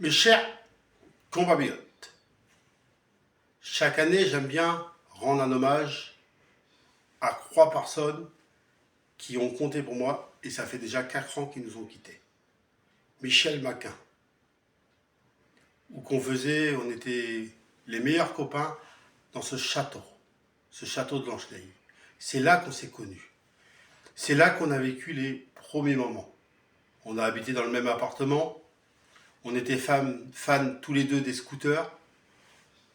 Mes chers compatriotes, chaque année, j'aime bien rendre un hommage à 3 personnes qui ont compté pour moi, et ça fait déjà 4 ans qu'ils nous ont quittés. Michel Maquin, où on était les meilleurs copains dans ce château de Blanche-Neige. C'est là qu'on s'est connus. C'est là qu'on a vécu les premiers moments. On a habité dans le même appartement, on était fans tous les deux des scooters,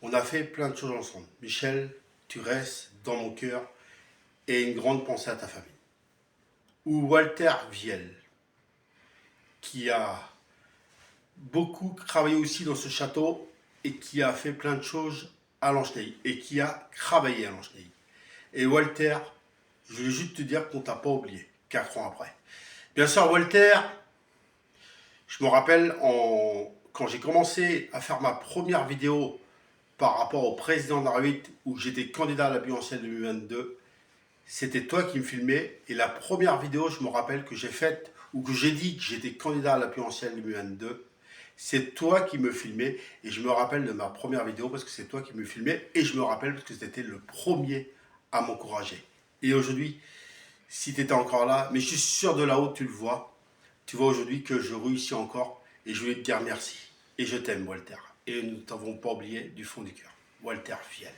on a fait plein de choses ensemble. Michel, tu restes dans mon cœur et une grande pensée à ta famille. Ou Walter Viel, qui a beaucoup travaillé aussi dans ce château et qui a fait plein de choses à Langenay et qui a travaillé à Langenay. Et Walter, je voulais juste te dire qu'on t'a pas oublié, 4 ans après. Bien sûr, Walter, je me rappelle quand j'ai commencé à faire ma première vidéo par rapport au président de la République où j'étais candidat à la présidentielle 2022, c'était toi qui me filmais. Et la première vidéo, je me rappelle, que j'ai faite, ou que j'ai dit que j'étais candidat à la présidentielle 2022, c'est toi qui me filmais. Et je me rappelle de ma première vidéo parce que c'est toi qui me filmais. Et je me rappelle parce que c'était le premier à m'encourager. Et aujourd'hui, si tu étais encore là, mais je suis sûr de là-haut, tu le vois. Tu vois aujourd'hui que je réussis encore. Et je voulais te dire merci. Et je t'aime, Walter. Et nous ne t'avons pas oublié du fond du cœur. Walter Viel.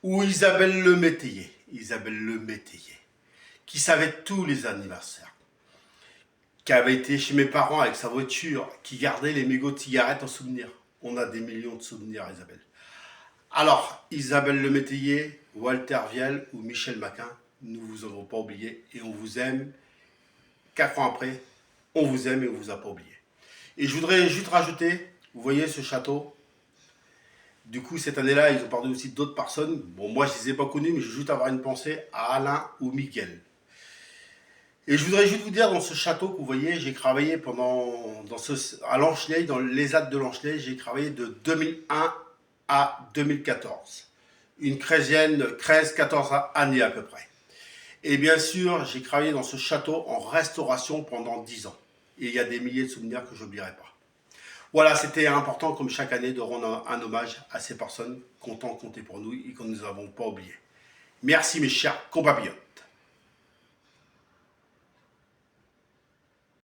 Ou Isabelle Le Métayer, qui savait tous les anniversaires, qui avait été chez mes parents avec sa voiture, qui gardait les mégots de cigarettes en souvenir. On a des millions de souvenirs, Isabelle. Alors, Isabelle Le Métayer, Walter Viel ou Michel Maquin, nous ne vous avons pas oublié et on vous aime. 4 ans après, on vous aime et on ne vous a pas oublié. Et je voudrais juste rajouter, vous voyez ce château. Du coup, cette année-là, ils ont parlé aussi d'autres personnes. Bon, moi, je ne les ai pas connus, mais je veux juste avoir une pensée à Alain ou Miguel. Et je voudrais juste vous dire, dans ce château que vous voyez, j'ai travaillé à Langenay, dans les Alpes de Langenay, j'ai travaillé de 2001 à 2014. Une 13-14 années à peu près. Et bien sûr, j'ai travaillé dans ce château en restauration pendant 10 ans. Et il y a des milliers de souvenirs que je n'oublierai pas. Voilà, c'était important comme chaque année de rendre un hommage à ces personnes qui ont tant compté pour nous et que nous n'avons pas oublié. Merci mes chers compatriotes.